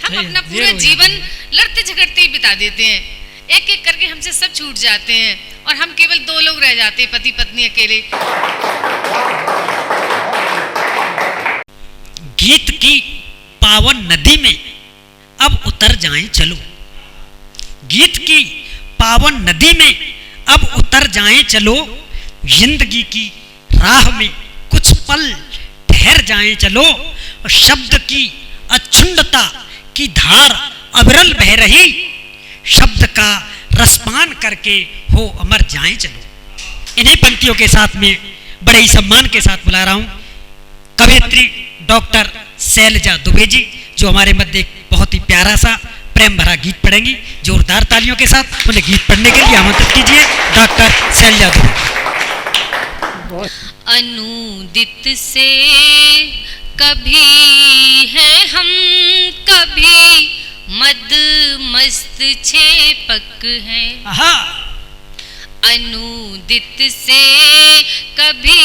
हम अपना पूरा जीवन लड़ते झगड़ते ही बिता देते हैं, एक एक करके हमसे सब छूट जाते हैं और हम केवल 2 लोग रह जाते हैं, पति पत्नी अकेले। गीत की पावन नदी में अब उतर जाएं चलो, गीत की पावन नदी में अब उतर जाएं चलो, जिंदगी की राह में कुछ पल ठहर जाएं चलो, शब्द की अछुंदता की धार अविरल बह रही, शब्द का रसपान करके हो अमर जाएं चलो। इन्हीं पंक्तियों के साथ में बड़े ही सम्मान के साथ बुला रहा हूं कवयित्री डॉक्टर शैलजा दुबे जी, जो हमारे मध्य एक बहुत ही प्यारा सा प्रेम भरा गीत पढ़ेंगी। जोरदार तालियों के साथ उन्हें गीत पढ़ने के लिए आमंत्रित कीजिए डॉक्टर शैलजा दुबे। अनुदित से कभी है हम, कभी मद मस्त छेपक हैं। अनुदित से कभी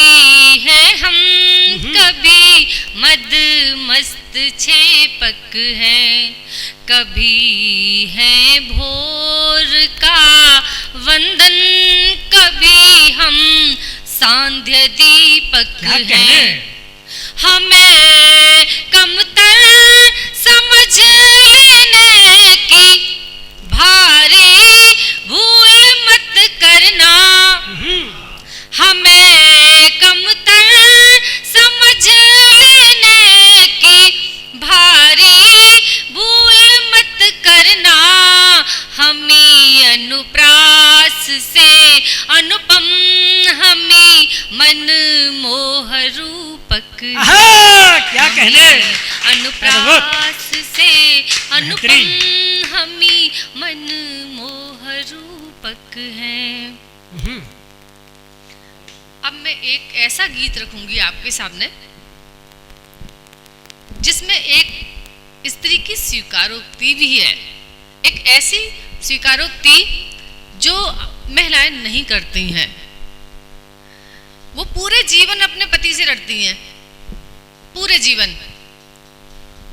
है हम, कभी मद मस्त छेपक हैं, कभी है भोर का वंदन, कभी हम सांध्य दीपक हैं। हमें कमतर समझ लेने की भारी भूल मत करना, हमें कमतर समझ लेने की भारी भूल मत करना, हमें अनुप्रास से अनुपम, हमें मन मोह रूपक, क्या कहने, अनुप्रास से अनुपम, हमें मन मोह रूपक हैं। अब मैं एक ऐसा गीत रखूंगी आपके सामने जिसमें एक स्त्री की स्वीकारोक्ति भी है, एक ऐसी स्वीकारोक्ति जो महिलाएं नहीं करती हैं। वो पूरे जीवन अपने पति से लड़ती हैं, पूरे जीवन,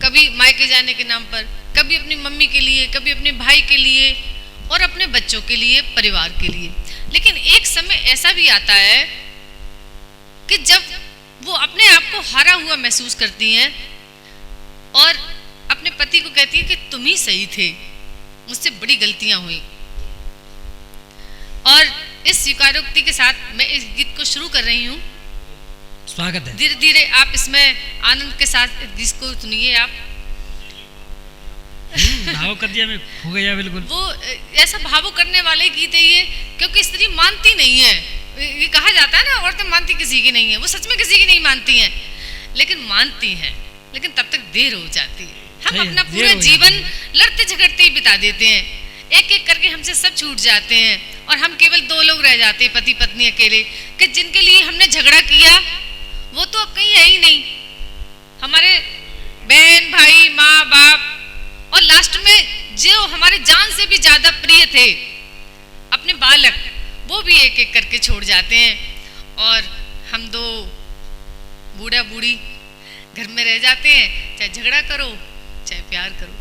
कभी मायके जाने के नाम पर, कभी अपनी मम्मी के लिए, कभी अपने भाई के लिए और अपने बच्चों के लिए, परिवार के लिए। लेकिन एक समय ऐसा भी आता है कि जब वो अपने आप को हारा हुआ महसूस करती हैं और अपने पति को कहती है कि तुम ही सही थे, मुझसे बड़ी गलतियां हुई। और इस स्वीकारोक्ति के साथ मैं इस गीत को शुरू कर रही हूँ। स्वागत है। धीरे धीरे आप इसमें आनंद के साथ जिसको सुनिए आप। भाव कर दिया, मैं हो गया बिल्कुल। वो ऐसा भावुक करने वाले गीत है ये, क्योंकि स्त्री मानती नहीं है। ये कहा जाता है ना, औरतें मानती किसी की नहीं है, वो सच में किसी की नहीं मानती हैं, लेकिन मानती हैं, लेकिन तब तक देर हो जाती है। हम अपना पूरा जीवन लड़ते झगड़ते ही बिता देते हैं, एक एक करके हमसे सब छूट जाते हैं और हम केवल 2 लोग रह जाते हैं, पति पत्नी अकेले, कि जिनके लिए हमने झगड़ा किया वो तो अब कहीं है ही नहीं। हमारे बहन भाई माँ बाप और लास्ट में जो हमारे जान से भी ज्यादा प्रिय थे अपने बालक, वो भी एक एक करके छोड़ जाते हैं और हम 2 बूढ़ा बूढ़ी घर में रह जाते हैं। चाहे झगड़ा करो चाहे प्यार करो,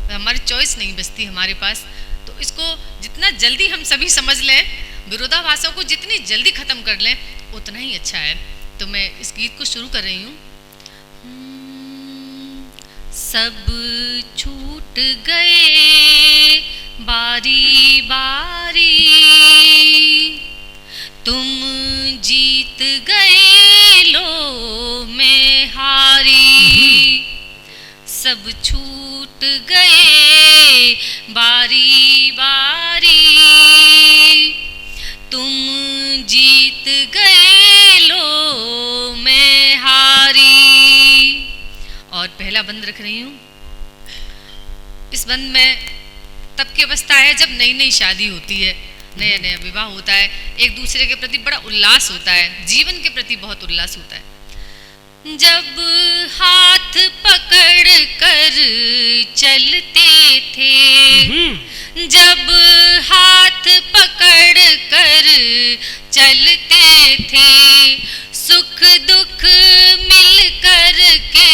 तो हमारी चॉइस नहीं बचती हमारे पास। तो इसको जितना जल्दी हम सभी समझ लें, विरोधाभासों को जितनी जल्दी खत्म कर लें उतना ही अच्छा है। तो मैं इस गीत को शुरू कर रही हूँ। सब छूट गए बारी बारी, तुम जीत गए लो मैं हारी, सब छूट गए बारी बारी, तुम जीत गए लो मैं हारी। और पहला बंद रख रही हूँ। इस बंद में तब की अवस्था है जब नई नई शादी होती है, नया नया विवाह होता है, एक दूसरे के प्रति बड़ा उल्लास होता है, जीवन के प्रति बहुत उल्लास होता है। जब हाथ पकड़ कर चलते थे, जब हाथ पकड़ कर चलते थे, सुख दुख मिल कर के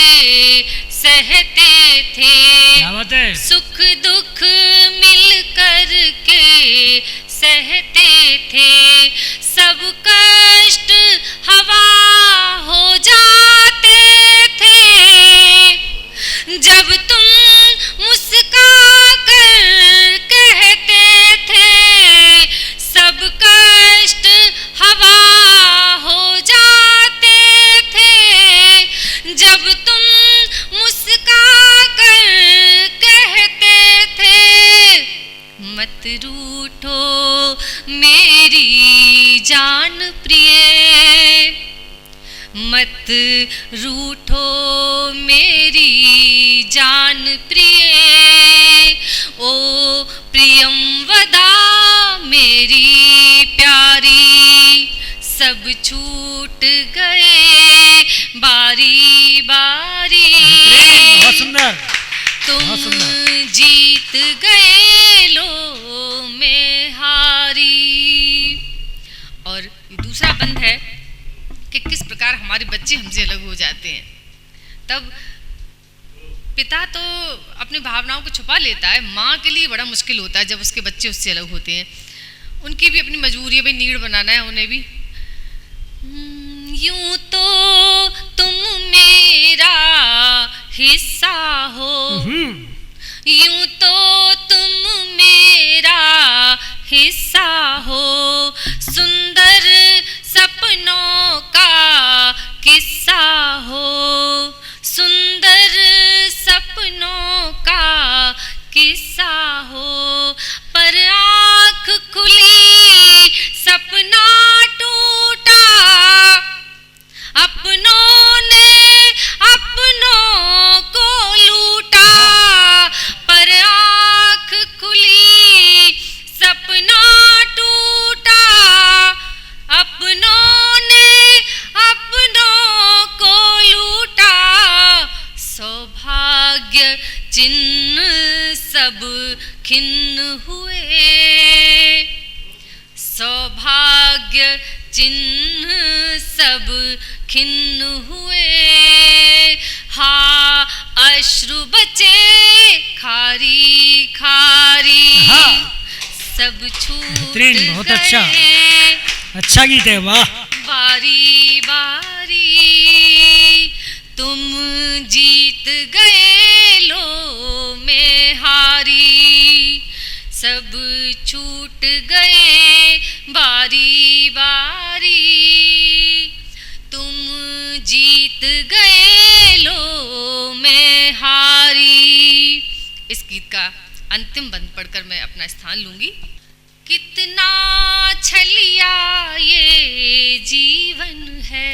सहते थे, मत रूठो मेरी जान प्रिय, मत रूठो मेरी जान प्रिय। ओ प्रियम वदा मेरी प्यारी, सब छूट गए बारी बारी। बहुत सुंदर, तुम बहुत सुंदर। जीत गए लो मैं हारी। और दूसरा बंद है कि किस प्रकार हमारे बच्चे हमसे अलग हो जाते हैं। तब पिता तो अपनी भावनाओं को छुपा लेता है, माँ के लिए बड़ा मुश्किल होता है जब उसके बच्चे उससे अलग होते हैं। उनकी भी अपनी मजबूरी है, भाई नीड़ बनाना है उन्हें भी। यूं तो तुम मेरा हिस्सा हो, यूं तो तुम मेरा हिस्सा हो, सुंदर सपनों का किस्सा हो, सुंदर सपनों का किस्सा हो। पर आँख खुली सपना टूटा, अपनों ने अपनों को लूटा। पर आँख खुली सपना टूटा, अपनों ने अपनों को लूटा। सौभाग्य चिन्ह सब खिन्न हुए, सौभाग्य चिन्ह सब खिन्न हुए। हाँ अश्रु बचे खारी खारी, सब छूट बहुत गए अच्छा, अच्छा गीत है, वाह। बारी बारी तुम जीत गए लो मैं हारी, सब छूट गए बारी बारी, तुम जीत गए लो मैं हारी। इस गीत का अंतिम बंद पढ़कर मैं अपना स्थान लूंगी। कितना छलिया ये जीवन है,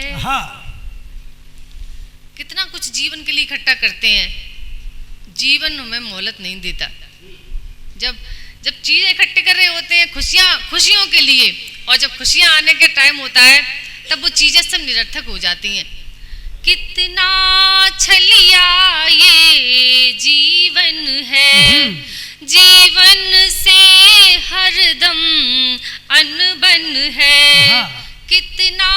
कितना कुछ जीवन के लिए इकट्ठा करते हैं, जीवन हमें मोहलत नहीं देता। जब जब चीजें इकट्ठे कर रहे होते हैं खुशियों के लिए, और जब खुशियां आने के टाइम होता है तब वो चीजें सब निरर्थक हो जाती हैं। कितना छलिया ये जीवन है, जीवन से हरदम अनबन है। कितना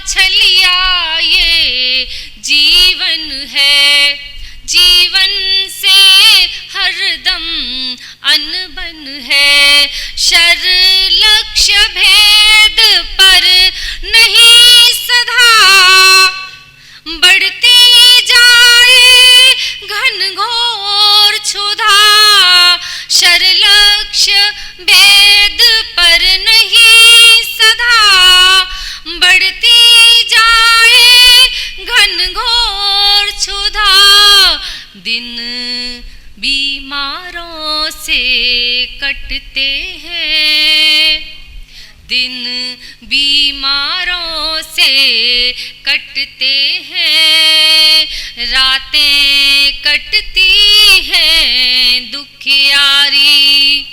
छलिया ये जीवन है, जीवन से हरदम अनबन है। शर लक्ष्य भेद पर नहीं सधा, बढ़ती जाए घनघोर क्षुधा। शर लक्ष्य भेद पर नहीं सधा, बढ़ती जाए घनघोर क्षुधा। दिन बीमारों से कटते हैं, दिन बीमारों से कटते हैं। रातें कटती हैं दुखियारी,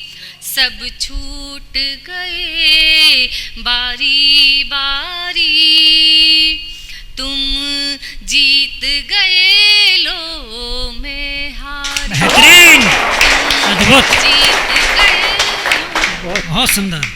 सब छूट गए बारी बारी, तुम जीत गए लो मैं हारी। बेहतरीन, अद्भुत, जीत गए, बहुत सुंदर।